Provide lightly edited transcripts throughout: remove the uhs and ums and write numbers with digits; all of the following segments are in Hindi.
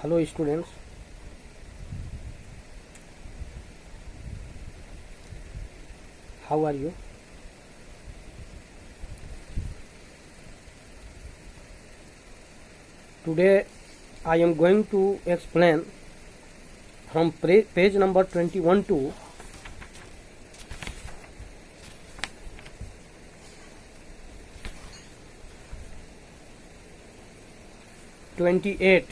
Hello students, how are you? Today I am going to explain from page number 21 to 28.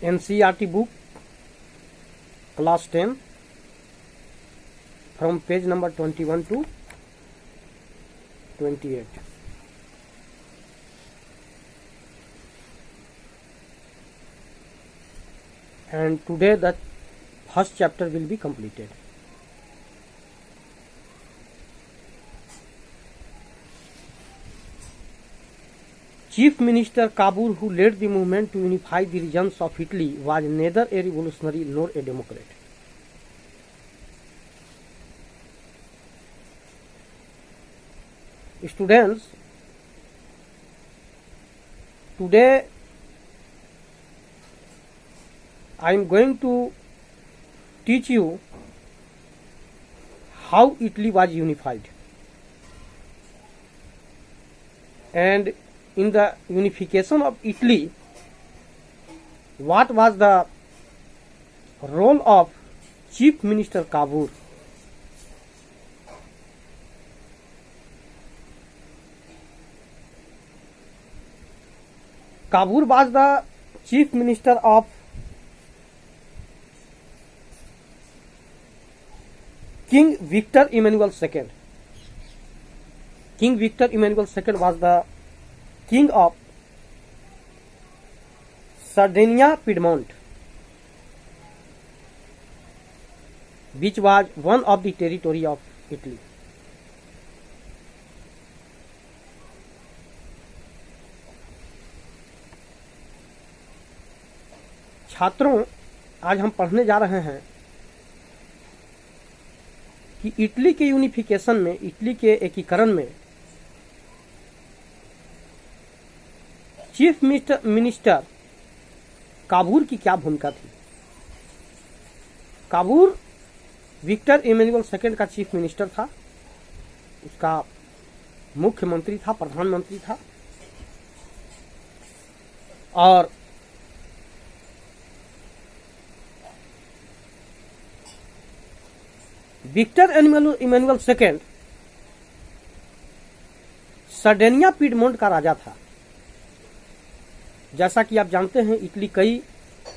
NCERT book, class 10, from page number 21 to 28. And today the first chapter will be completed. Chief Minister Kabul, who led the movement to unify the regions of Italy, was neither a revolutionary nor a democrat. Students, today I am going to teach you how Italy was unified, and in the unification of Italy, what was the role of Chief Minister Kabul? Kabul was the Chief Minister of King Victor Emmanuel II. King Victor Emmanuel II was the King of Sardinia Piedmont, which was one of the territory of Italy. छात्रों, आज हम पढ़ने जा रहे हैं कि इटली के यूनिफिकेशन में, इटली के एकीकरण में चीफ मिनिस्टर काबूल की क्या भूमिका थी। काबूल विक्टर इमैनुअल सेकंड का चीफ मिनिस्टर था, उसका मुख्यमंत्री था, प्रधानमंत्री था, और विक्टर इमैनुअल सेकंड सर्डेनिया पीडमोंट का राजा था। जैसा कि आप जानते हैं, इटली कई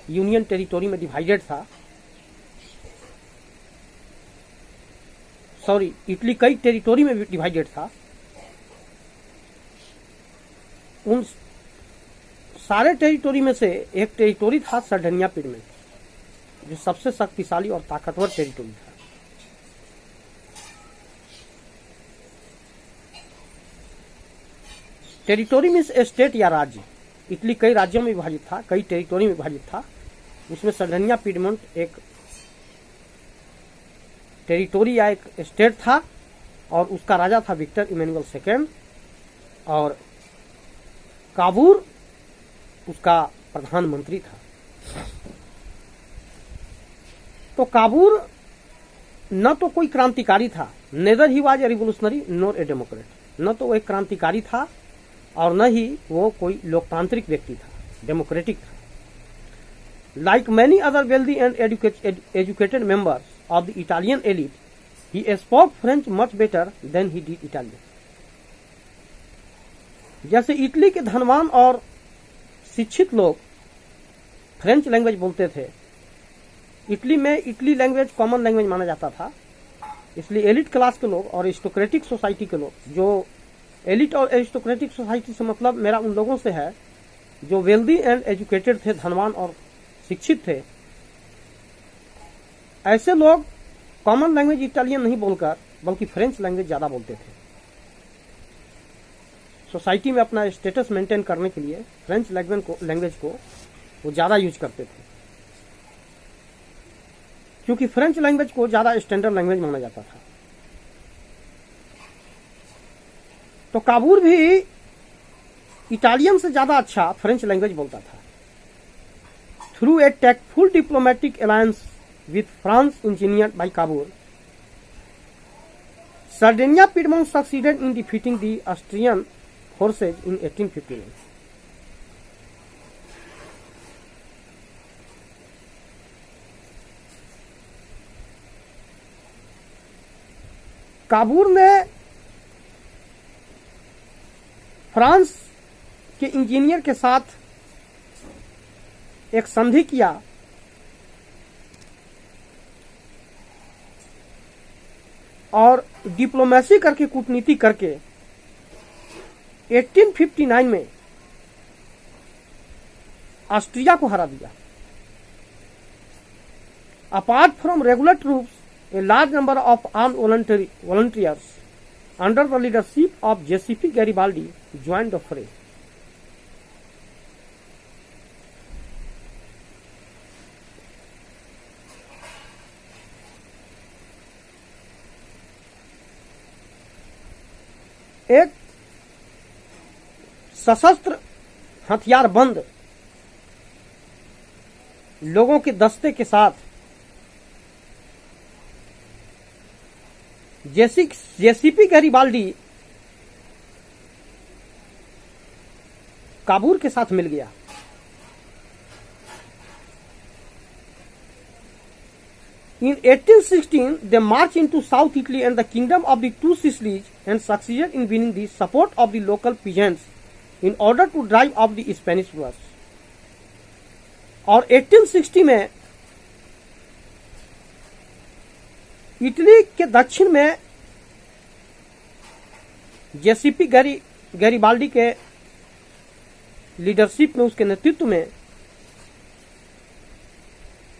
यूनियन टेरिटोरी में डिवाइडेड था। इटली कई टेरिटोरी में डिवाइडेड था। उन सारे टेरिटोरी में से एक टेरिटोरी था सर्डेनिया पीडमोंट, जो सबसे शक्तिशाली और ताकतवर टेरिटोरी था। टेरिटोरी मीन्स स्टेट या राज्य। इटली कई राज्यों में विभाजित था, कई टेरिटोरी में विभाजित था। उसमें सर्डेनिया पीडमोंट एक टेरिटोरी या एक स्टेट था, और उसका राजा था विक्टर इमैनुअल सेकंड, और काबूल उसका प्रधानमंत्री था। तो काबूल न तो कोई क्रांतिकारी था, neither he was a revolutionary nor a democrat. न तो वो एक क्रांतिकारी था और न ही वो कोई लोकतांत्रिक व्यक्ति था, डेमोक्रेटिक था। Like many other wealthy and educated members of the Italian elite, he spoke French much better than he did Italian. जैसे इटली के धनवान और शिक्षित लोग फ्रेंच लैंग्वेज बोलते थे, इटली में इटली लैंग्वेज कॉमन लैंग्वेज माना जाता था, इसलिए एलिट क्लास के लोग और एरिस्टोक्रेटिक सोसाइटी के लोग, जो एलिट और एरिस्टोक्रेटिक सोसाइटी से मतलब मेरा उन लोगों से है जो वेल्दी एंड एजुकेटेड थे, धनवान और शिक्षित थे, ऐसे लोग कॉमन लैंग्वेज इटालियन नहीं बोलकर बल्कि फ्रेंच लैंग्वेज ज्यादा बोलते थे। सोसाइटी में अपना स्टेटस मेंटेन करने के लिए फ्रेंच लैंग्वेज को वो ज्यादा यूज करते थे, क्योंकि फ्रेंच लैंग्वेज को ज्यादा स्टैंडर्ड लैंग्वेज माना जाता था। तो काबूर भी इटालियन से ज्यादा अच्छा फ्रेंच लैंग्वेज बोलता था। Through a tactful diplomatic alliance with France engineer by Cavour, Sardinia Piedmont succeeded in defeating the Austrian forces in 1859. काबूर ने फ्रांस के इंजीनियर के साथ एक संधि किया और डिप्लोमेसी करके, कूटनीति करके 1859 में ऑस्ट्रिया को हरा दिया। Apart from regular troops, a large number of armed volunteers under the leadership of Giuseppe Garibaldi joined the fray. एक सशस्त्र हथियारबंद लोगों के दस्ते के साथ जेसीपी गैरिबाल्डी काबूर के साथ मिल गया। In 1816, they marched into South Italy and the kingdom of the Two Sicilies and succeeded in winning the support of the local peasants in order to drive off the Spanish rulers. और 1860 में इटली के दक्षिण में जेसीपी गैरिबाल्डी के लीडरशिप में, उसके नेतृत्व में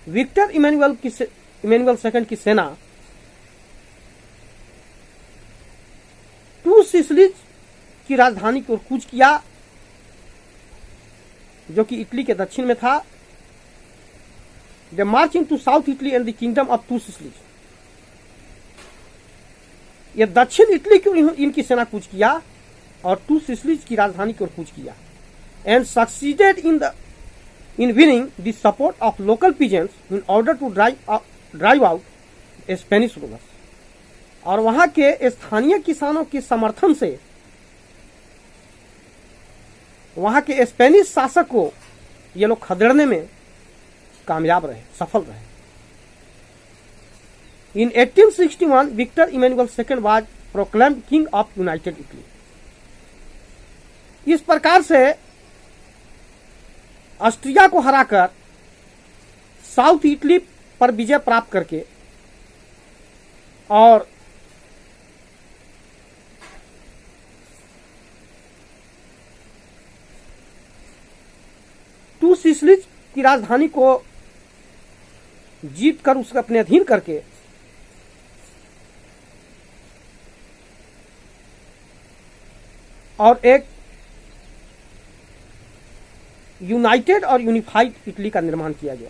विक्टर इमैनुअल सेकंड की सेना टू सिसिलीज की राजधानी की ओर कूच किया, जो कि इटली के दक्षिण में था। They marching to south Italy and the kingdom of two Sicilies, ये दक्षिण इटली की ओर इनकी सेना कूच किया और टू सिसिलीज की राजधानी की ओर कूच किया। And succeeded in winning the support of local peasants in order to drive out Spanish rulers. और वहां के स्थानीय किसानों के समर्थन से वहां के स्पेनिश शासक को ये लोग खदेड़ने में कामयाब रहे, सफल रहे। In 1861, Victor Emmanuel II was proclaimed King of United Italy. इस प्रकार से ऑस्ट्रिया को हराकर साउथ इटली पर विजय प्राप्त करके और टू सिसिलीज की राजधानी को जीत कर उसके अपने अधीन करके और एक यूनाइटेड और यूनिफाइड इटली का निर्माण किया गया।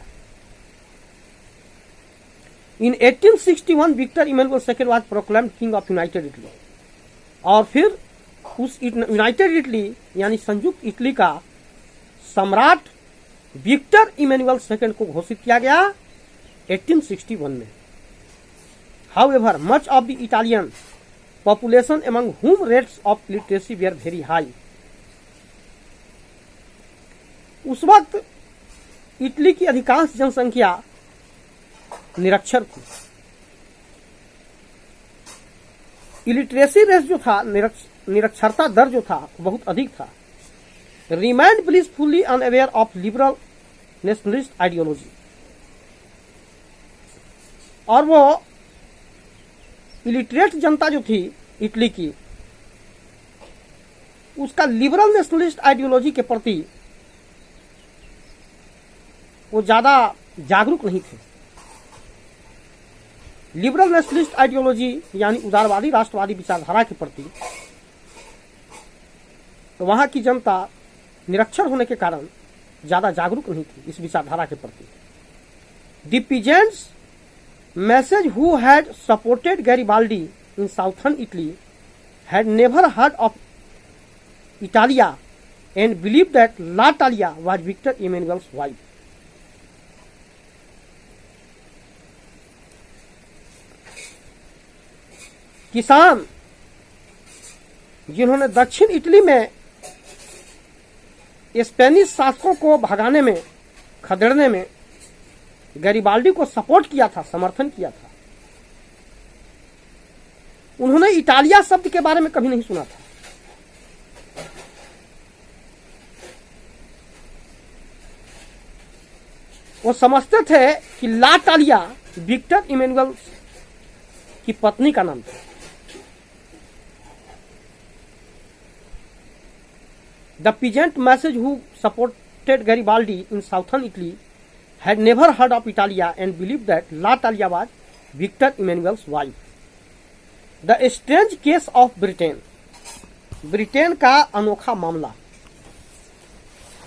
In 1861 Victor Emmanuel second was proclaimed king of united Italy, और फिर उस यूनाइटेड इटली यानी संयुक्त इटली का सम्राट विक्टर इमैनुअल सेकंड को घोषित किया गया 1861 में। However much of the Italian population among whom rates of literacy were very high, उस वक्त इटली की अधिकांश जनसंख्या निरक्षर थी। इलिटरेसी रेट जो था, निरक्षरता दर जो था बहुत अधिक था। Remained blissfully unaware of liberal nationalist ideology, और वो इलिटरेट जनता जो थी इटली की, उसका लिबरल नेशनलिस्ट आइडियोलॉजी के प्रति वो ज्यादा जागरूक नहीं थे। लिबरल नेशनलिस्ट आइडियोलॉजी यानी उदारवादी राष्ट्रवादी विचारधारा के प्रति तो वहां की जनता निरक्षर होने के कारण ज्यादा जागरूक नहीं थी इस विचारधारा के प्रति। The peasants message who had supported Garibaldi in southern Italy had never heard of Italia and believed that La Talia was Victor Emmanuel's wife. किसान जिन्होंने दक्षिण इटली में स्पेनिश शासकों को भगाने में, खदेड़ने में गैरिबाल्डी को सपोर्ट किया था, समर्थन किया था, उन्होंने इटालिया शब्द के बारे में कभी नहीं सुना था। वो समझते थे कि ला टालिया विक्टर इमैनुअल की पत्नी का नाम था। The peasant masses who supported Garibaldi in southern Italy had never heard of Italia and believed that La Talia was Victor Emmanuel's wife. The strange case of Britain. Britain का अनोखा मामला.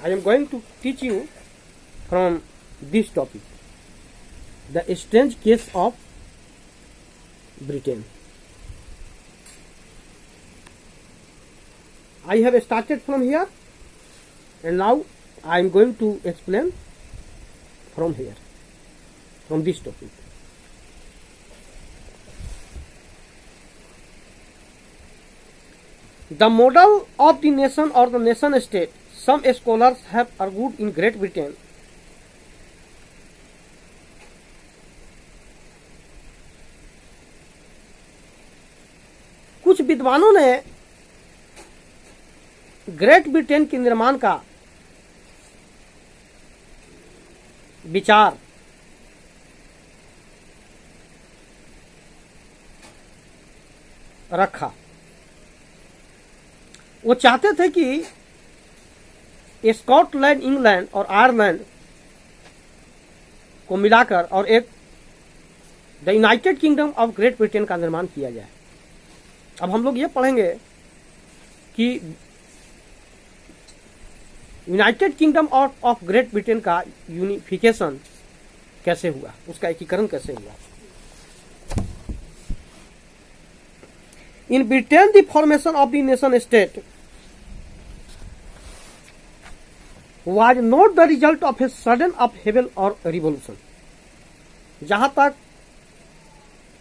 I am going to teach you from this topic. The strange case of Britain. I have started from here and now I am going to explain from here, from this topic. The model of the nation or the nation state, some scholars have argued in Great Britain, कुछ विद्वानों ने ग्रेट ब्रिटेन के निर्माण का विचार रखा। वो चाहते थे कि स्कॉटलैंड, इंग्लैंड और आयरलैंड को मिलाकर और एक the United kingdom of great Britain का निर्माण किया जाए। अब हम लोग ये पढ़ेंगे कि United kingdom of great Britain का यूनिफिकेशन कैसे हुआ, उसका एकीकरण कैसे हुआ। In Britain the formation of the nation state was not the result of a sudden upheaval or revolution. जहां तक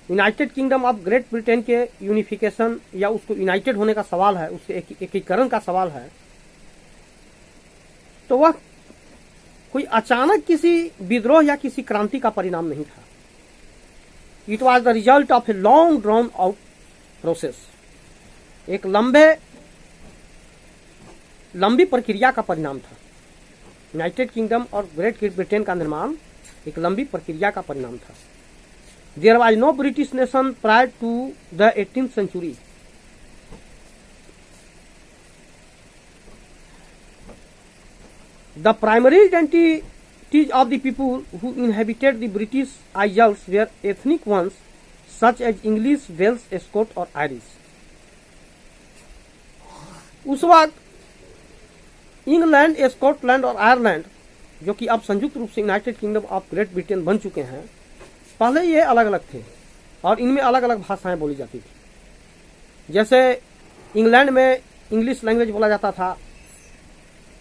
United kingdom of great Britain के यूनिफिकेशन या उसको यूनाइटेड होने का सवाल है, उसके एकीकरण का सवाल है, तो वह कोई अचानक किसी विद्रोह या किसी क्रांति का परिणाम नहीं था। It was the result of a long drawn out process, एक लंबी प्रक्रिया का परिणाम था। यूनाइटेड किंगडम और ग्रेट ब्रिटेन का निर्माण एक लंबी प्रक्रिया का परिणाम था। There was no British nation prior to the 18th century. The primary identities of the people who inhabited the British Isles were ethnic ones such as English, Welsh, Scotch और Irish. उस वक्त इंग्लैंड, स्कॉटलैंड और आयरलैंड, जो कि अब संयुक्त रूप से United kingdom of great Britain बन चुके हैं, पहले ये अलग अलग थे और इनमें अलग अलग भाषाएं बोली जाती थी। जैसे इंग्लैंड में इंग्लिश लैंग्वेज बोला जाता था,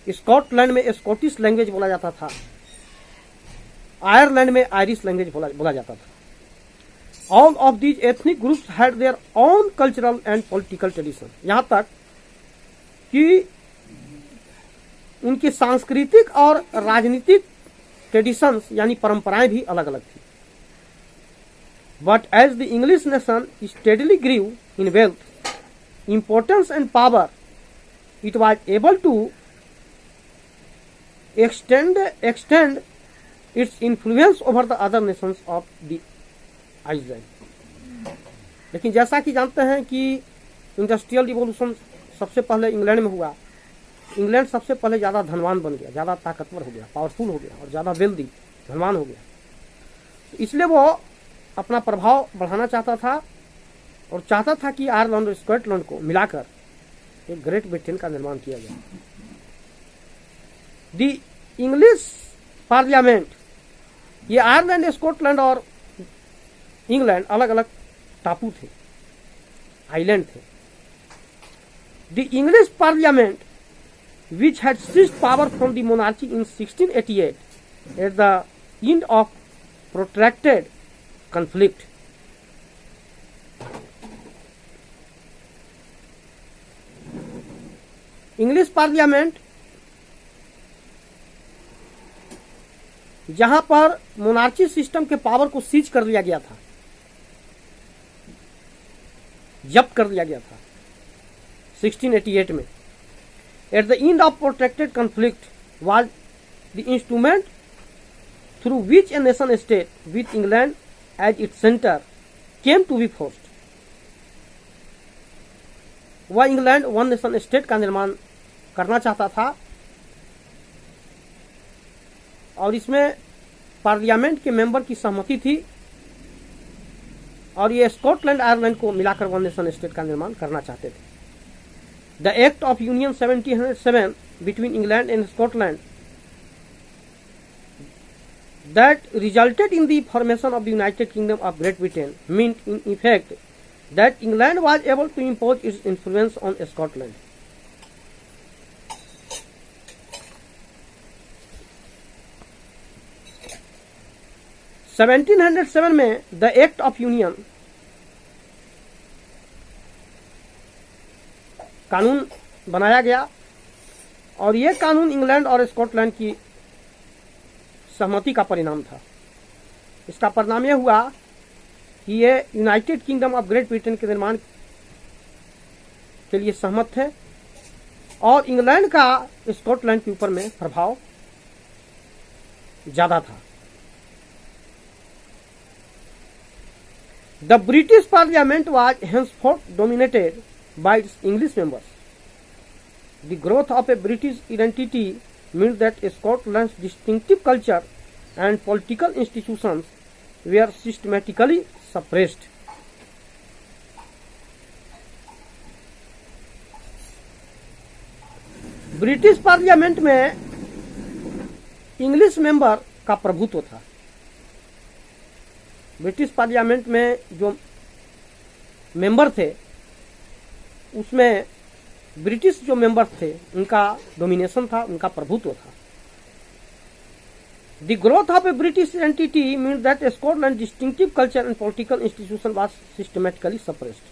स्कॉटलैंड में स्कॉटिश लैंग्वेज बोला जाता था, आयरलैंड में आयरिश लैंग्वेज बोला जाता था। All of these ethnic groups had their own cultural and political tradition, यहां तक कि उनकी सांस्कृतिक और राजनीतिक ट्रेडिशंस यानी परंपराएं भी अलग अलग थी। But as the English nation steadily grew in wealth, importance and power, it was able to extend its influence over the other nations of the island. लेकिन जैसा कि जानते हैं कि इंडस्ट्रियल रिवॉल्यूशन सबसे पहले इंग्लैंड में हुआ। इंग्लैंड सबसे पहले ज़्यादा धनवान बन गया, ज़्यादा ताकतवर हो गया, पावरफुल हो गया और ज़्यादा वेल्दी, धनवान हो गया। इसलिए वो अपना प्रभाव बढ़ाना चाहता था और चाहता था कि आयरलैंड और स्कॉटलैंड को मिलाकर एक ग्रेट ब्रिटेन का निर्माण किया जाए। दी इंग्लिश पार्लियामेंट, ये आयरलैंड, स्कॉटलैंड और इंग्लैंड अलग अलग टापू थे, आइलैंड थे। The English Parliament, which had seized power from the monarchy in 1688 at the end of protracted conflict, English parliament जहां पर मोनार्ची सिस्टम के पावर को सीज कर लिया गया था, जब्त कर लिया गया था 1688 में, at the end of protracted conflict was the instrument through which a nation state with England as its centre came to be forced. वह इंग्लैंड वन नेशन स्टेट का निर्माण करना चाहता था और इसमें पार्लियामेंट के मेंबर की सहमति थी और ये स्कॉटलैंड आयरलैंड को मिलाकर वन नेशन स्टेट का निर्माण करना चाहते थे। The act of union 1707 between England and Scotland that resulted in the formation of the United Kingdom of Great Britain meant in effect that England was able to impose its influence on Scotland. (1707) में द एक्ट ऑफ यूनियन कानून बनाया गया और यह कानून इंग्लैंड और स्कॉटलैंड की सहमति का परिणाम था। इसका परिणाम यह हुआ कि ये United kingdom of great Britain के निर्माण के लिए सहमत थे और इंग्लैंड का स्कॉटलैंड के ऊपर में प्रभाव ज्यादा था। The British parliament was henceforth dominated by its English members. The growth of a British identity meant that Scotland's distinctive culture and political institutions were systematically suppressed. British parliament में इंग्लिश मेंबर का प्रभुत्व था। ब्रिटिश पार्लियामेंट में जो मेंबर थे उसमें ब्रिटिश जो मेंबर्स थे उनका डोमिनेशन था, उनका प्रभुत्व था। The growth of a British entity means that Scotland's distinctive culture and political institution was systematically suppressed.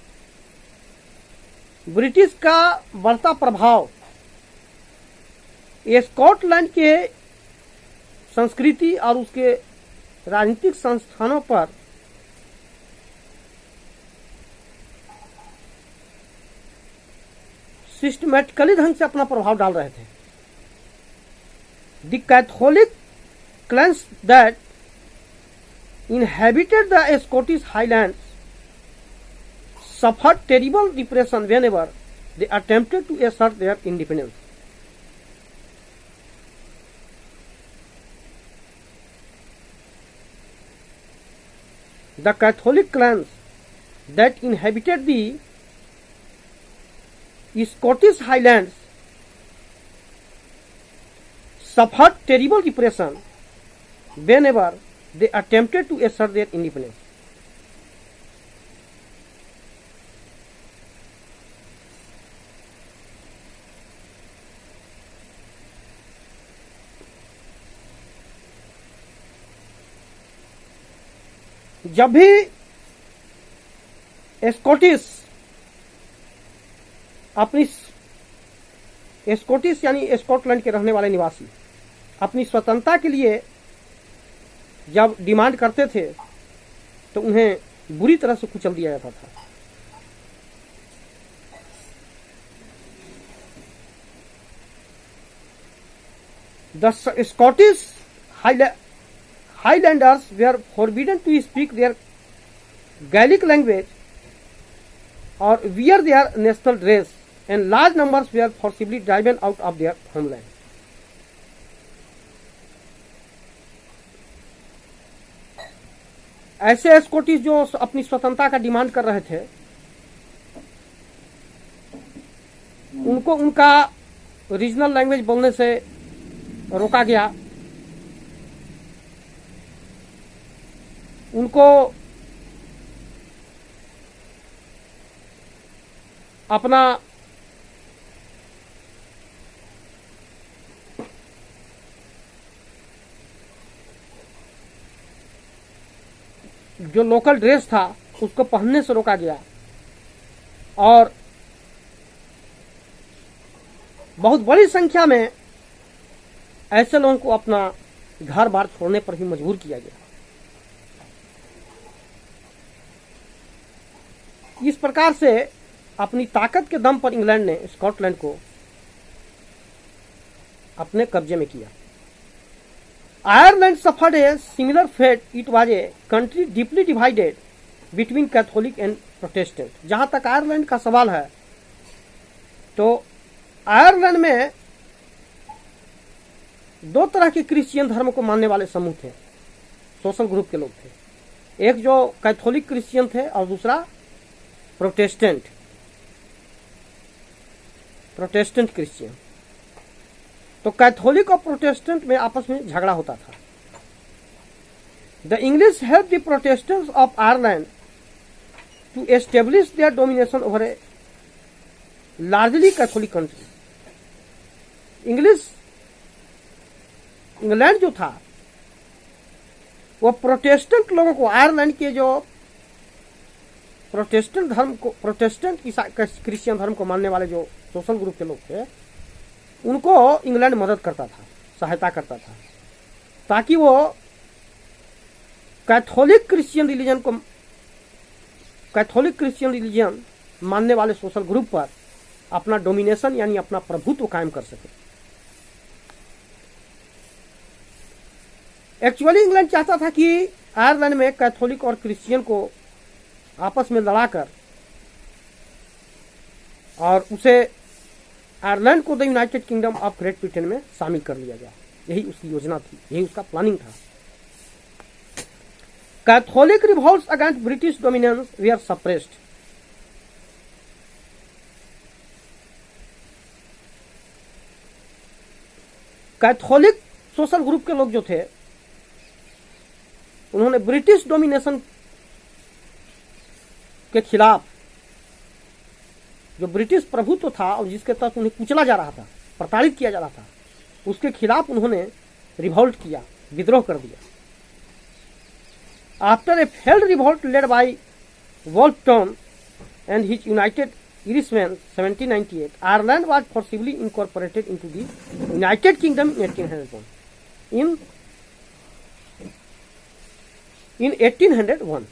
British का बढ़ता प्रभाव ये स्कॉटलैंड के संस्कृति और उसके राजनीतिक संस्थानों पर सिस्टमैटिकली ढंग से अपना प्रभाव डाल रहे थे। The Catholic clans that inhabited the Scottish Highlands suffered terrible repression whenever they attempted to assert their independence. The Catholic clans that inhabited the Scottish Highlands suffered terrible repression whenever they attempted to assert their independence. जब भी स्कॉटिश यानी स्कॉटलैंड के रहने वाले निवासी अपनी स्वतंत्रता के लिए जब डिमांड करते थे तो उन्हें बुरी तरह से कुचल दिया जाता था। The Scottish Highlanders were forbidden to speak their Gaelic language or wear their national dress, and large numbers were forcibly driven out of their homeland. ऐसे स्कॉटिश जो अपनी स्वतंत्रता का डिमांड कर रहे थे उनको उनका रीजनल लैंग्वेज बोलने से रोका गया, उनको अपना जो लोकल ड्रेस था उसको पहनने से रोका गया और बहुत बड़ी संख्या में ऐसे लोगों को अपना घर बार छोड़ने पर भी मजबूर किया गया। इस प्रकार से अपनी ताकत के दम पर इंग्लैंड ने स्कॉटलैंड को अपने कब्जे में किया। Ireland suffered a similar fate. It was a country deeply divided between Catholic and Protestant. जहां तक आयरलैंड का सवाल है तो आयरलैंड में दो तरह के क्रिश्चियन धर्म को मानने वाले समूह थे, सोशल ग्रुप के लोग थे। एक जो कैथोलिक क्रिश्चियन थे और दूसरा प्रोटेस्टेंट क्रिश्चियन। तो कैथोलिक और प्रोटेस्टेंट में आपस में झगड़ा होता था। The English help the Protestants of Ireland to establish their domination over a largely Catholic country. England जो था वो प्रोटेस्टेंट लोगों को, आयरलैंड के जो प्रोटेस्टेंट क्रिश्चियन धर्म को मानने वाले जो सोशल ग्रुप के लोग थे, उनको इंग्लैंड मदद करता था, सहायता करता था, ताकि वो कैथोलिक क्रिश्चियन रिलीजन मानने वाले सोशल ग्रुप पर अपना डोमिनेशन यानी अपना प्रभुत्व कायम कर सके। एक्चुअली इंग्लैंड चाहता था कि आयरलैंड में कैथोलिक और क्रिश्चियन को आपस में लड़ाकर और उसे आयरलैंड को the United kingdom of great Britain में शामिल कर लिया गया। यही उसकी योजना थी, यही उसका प्लानिंग था। Catholic revolts against British dominance were suppressed. Catholic social group के लोग जो थे उन्होंने ब्रिटिश डोमिनेशन के खिलाफ, जो ब्रिटिश प्रभुत्व था और जिसके तहत उन्हें कुचला जा रहा था, प्रताड़ित किया जा रहा था, उसके खिलाफ उन्होंने रिवॉल्ट किया, विद्रोह कर दिया। After a failed revolt led by Wolfe Tone and his United Irishmen 1798, Ireland was forcibly incorporated into the United Kingdom in 1801. In 1801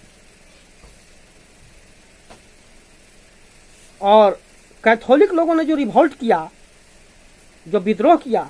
और कैथोलिक लोगों ने जो रिवॉल्ट किया, जो विद्रोह किया,